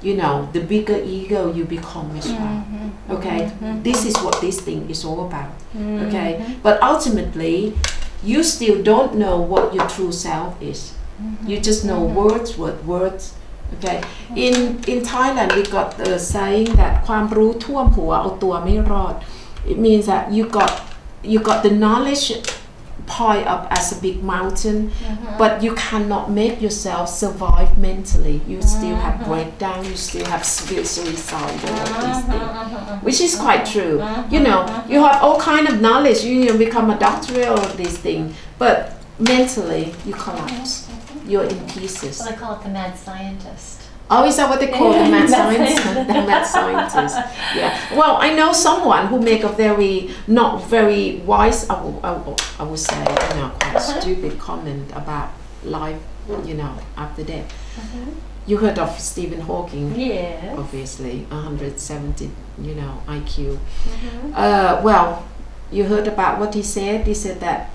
you know, the bigger ego you become as well. Okay, this is what this thing is all about. Okay, but ultimately, you still don't know what your true self is. You just know words. Okay, in Thailand we got the saying that ความรู้ท่วมหัวเอาตัวไม่รอด. It means that you got the knowledge piled up as a big mountain, but you cannot make yourself survive mentally. You still have breakdown, you still have suicide, all these things, which is quite true. You know, you have all kind of knowledge, you become a doctorate or this thing, but mentally you collapse. You're in pieces. Well, they call it the mad scientist. Oh, is that what they call the mad scientist? The mad scientist. Yeah. Well, I know someone who make a not very wise, I would say, you know, quite stupid comment about life, you know, after death. You heard of Stephen Hawking? Yeah. Obviously, 170, you know, IQ. Well, you heard about what he said. He said that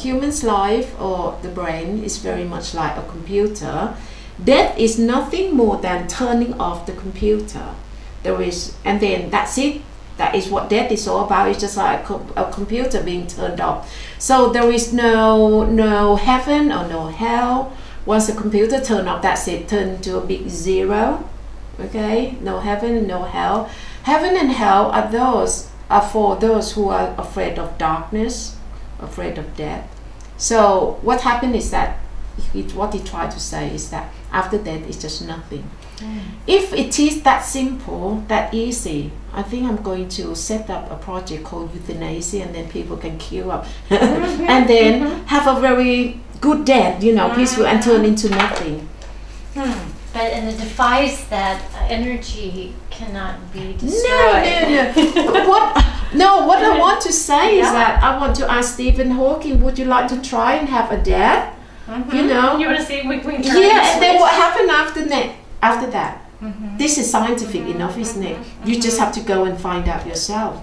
human's life or the brain is very much like a computer. Death is nothing more than turning off the computer. There is, and then that's it. That is what death is all about. It's just like a computer being turned off. So there is no heaven or no hell. Once the computer turns off, that's it. Turn into a big zero. Okay, no heaven, no hell. Heaven and hell are for those who are afraid of darkness, afraid of death. So what happened is that what he tried to say is that after death it's just nothing. If it is that simple, that easy, I think I'm going to set up a project called euthanasia, and then people can queue up and then have a very good death, you know, peaceful, and turn into nothing. But in the device, that energy cannot be destroyed. What I want to say is that I want to ask Stephen Hawking, would you like to try and have a death? You know? You want to see if we can turn and then what happened after that? This is scientific enough, isn't it? You just have to go and find out yourself.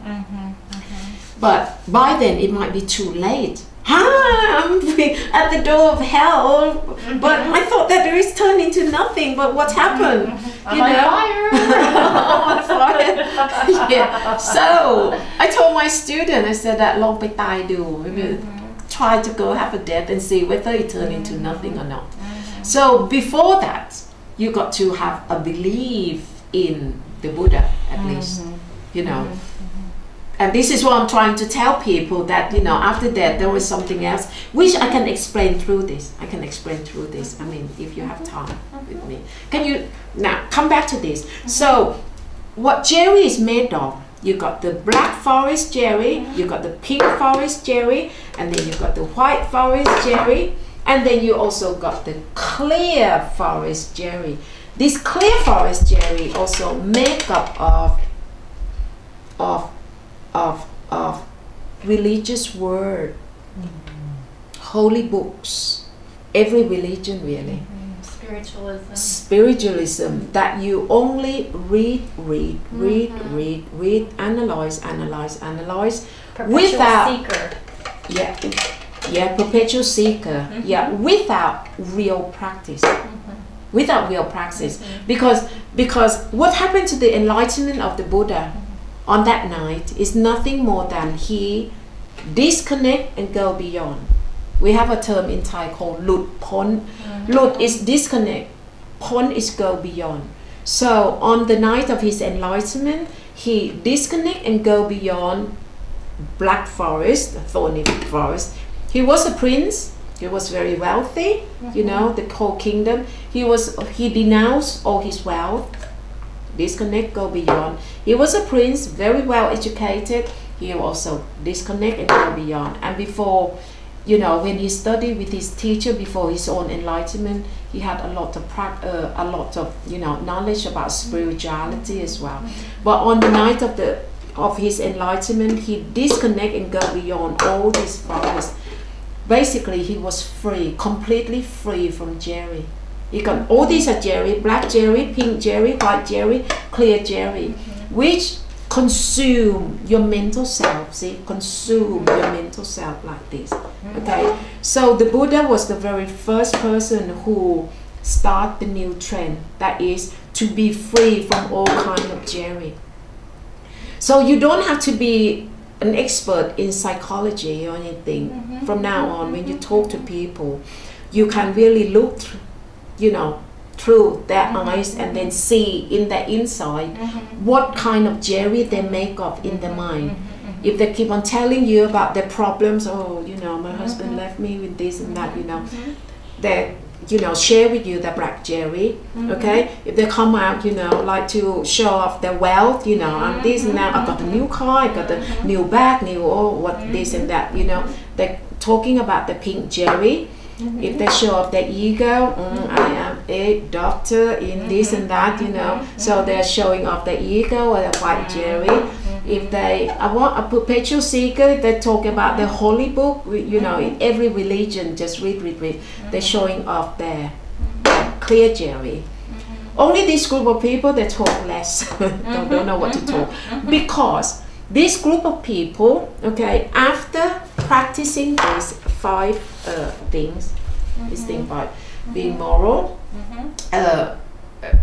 But by then it might be too late. I'm at the door of hell, but I thought that there is turned into nothing. But what's happened? I'm on fire. I'm on fire. Yeah. So I told my student, I said that long pai tai do. Try to go have a death and see whether it turned into nothing or not. So before that, you got to have a belief in the Buddha at least, you know. And this is what I'm trying to tell people, that, you know, after that there was something else, which I can explain through this. I mean, if you have time with me. Can you, now, come back to this. So, what Jerry is made of, you got the black forest Jerry, you got the pink forest Jerry, and then you got the white forest Jerry, and then you also got the clear forest Jerry. This clear forest Jerry also make up of religious word, holy books, every religion really. Spiritualism, that you only read, analyze Perpetual without seeker. Perpetual seeker, without real practice. Without real practice. Because what happened to the enlightenment of the Buddha on that night is nothing more than he disconnect and go beyond. We have a term in Thai called lut pon. Lut is disconnect, pon is go beyond. So on the night of his enlightenment, he disconnect and go beyond black forest, thorny forest. He was a prince. He was very wealthy. You know, the whole kingdom. He denounced all his wealth. Disconnect, go beyond. He was a prince, very well educated. He also disconnect and go beyond. And before, you know, when he studied with his teacher before his own enlightenment, he had a lot of you know, knowledge about spirituality as well. But on the night of his enlightenment, he disconnect and go beyond all these forests. Basically, he was free, completely free from Jerry. You got all these are Jerry, black Jerry, pink Jerry, white Jerry, clear Jerry, which consume your mental self. See, consume your mental self like this. Okay, so the Buddha was the very first person who started the new trend, that is to be free from all kind of Jerry. So you don't have to be an expert in psychology or anything. From now on, when you talk to people, you can really look through, you know, through their eyes and then see in their inside what kind of Jerry they make up in their mind. If they keep on telling you about their problems, oh, you know, my husband left me with this and that, you know, they, you know, share with you the black Jerry, okay? If they come out, you know, like to show off their wealth, you know, I'm this and that, I've got a new car, I got a new bag, new, oh, what this and that, you know, they're talking about the pink Jerry. If they show off their ego, I am a doctor in this and that, you know, so they're showing off their ego or the white Jerry. If I want a perpetual seeker, they talk about the holy book, you know, in every religion, just read. They're showing off their clear Jerry. Only this group of people, they talk less, don't know what to talk. Because this group of people, okay, after practicing these 5 things, being moral,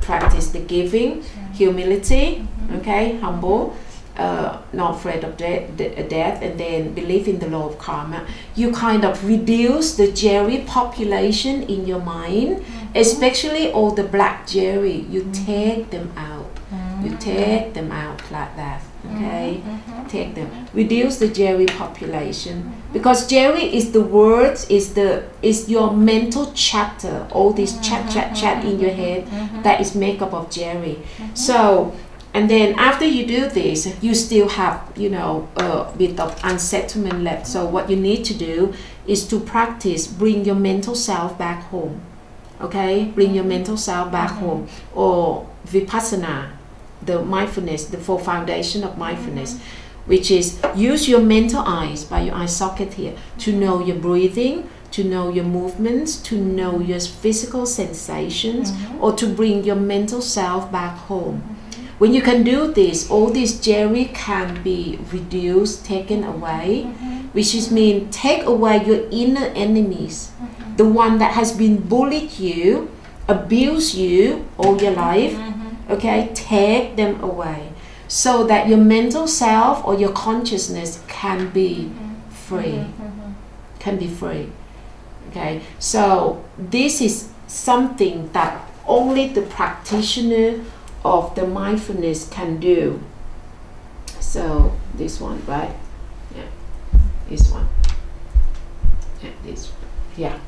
practice the giving, humility, okay, humble, not afraid of death, and then believe in the law of karma. You kind of reduce the Jerry population in your mind, especially all the black Jerry. You take them out. You take them out like that. Okay, take them. Reduce the Jerry population, because Jerry is the words, is your mental chatter. All this chat in your head that is made up of Jerry. So. And then after you do this, you still have, you know, a bit of unsettlement left. So what you need to do is to practice, bring your mental self back home. Okay? Bring your mental self back home. Or Vipassana, the mindfulness, the four foundation of mindfulness, which is use your mental eyes, by your eye socket here, to know your breathing, to know your movements, to know your physical sensations, or to bring your mental self back home. When you can do this, all this Jerry can be reduced, taken away, which is mean take away your inner enemies, the one that has been bullied you, abused you all your life. Okay, take them away, so that your mental self or your consciousness can be free, can be free. Okay, so this is something that only the practitioner of the mindfulness can do. So this one, right? Yeah, this one. Yeah, this. Yeah,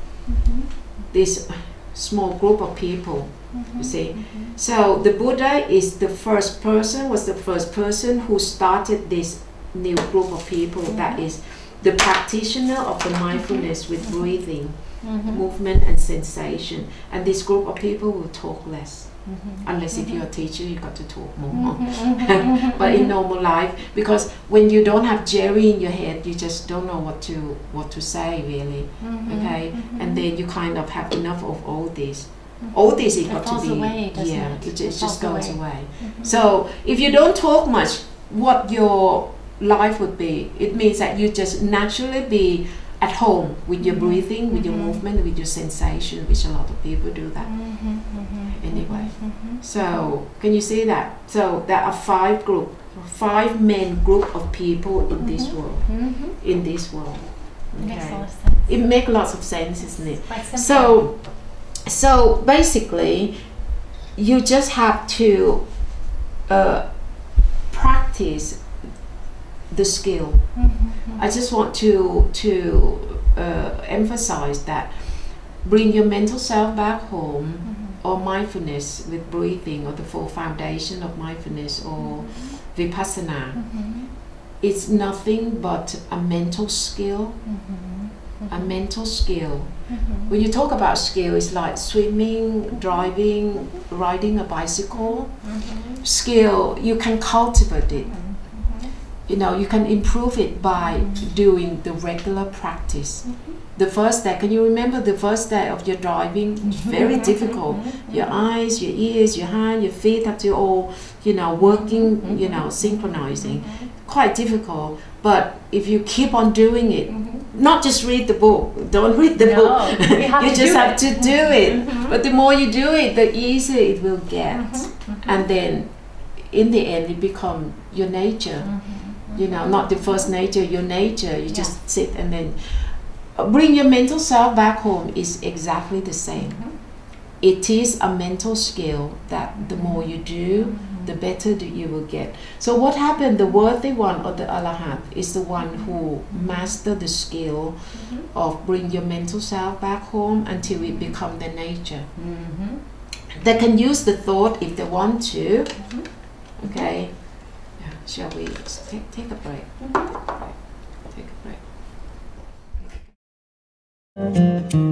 this small group of people. You see. So the Buddha is the first person. Was the first person who started this new group of people. That is the practitioner of the mindfulness with breathing, movement, and sensation. And this group of people will talk less. Unless if you're a teacher, you got to talk more. But in normal life, because when you don't have Jerry in your head, you just don't know what to say really. Okay, and then you kind of have enough of all this. All this is got to be away, yeah, it just goes away. So if you don't talk much, what your life would be, it means that you just naturally be at home with your breathing, with your movement, with your sensation, which a lot of people do that. Anyway, so can you see that? So there are five main group of people in this world. In this world, okay. It makes lots of sense, isn't it? So basically, you just have to practice the skill. I just want to emphasize that bring your mental self back home, or mindfulness with breathing, or the four foundation of mindfulness, or Vipassana. It's nothing but a mental skill. A mental skill. When you talk about skill, it's like swimming, driving, riding a bicycle. Skill, you can cultivate it. You know, you can improve it by doing the regular practice. The first day, can you remember the first day of your driving? Very difficult. Your eyes, your ears, your hand, your feet have to all, you know, working, you know, synchronizing. Quite difficult. But if you keep on doing it, not just read the book, don't read the book. You just have to do it. But the more you do it, the easier it will get. And then in the end, it becomes your nature. You know, not the first nature, your nature. You just sit and then bring your mental self back home is exactly the same. It is a mental skill that the more you do, the better that you will get. So what happened? The worthy one, or the Arahant, is the one who master the skill of bring your mental self back home until it become the nature. They can use the thought if they want to. Okay. Shall we take a break? Take a break.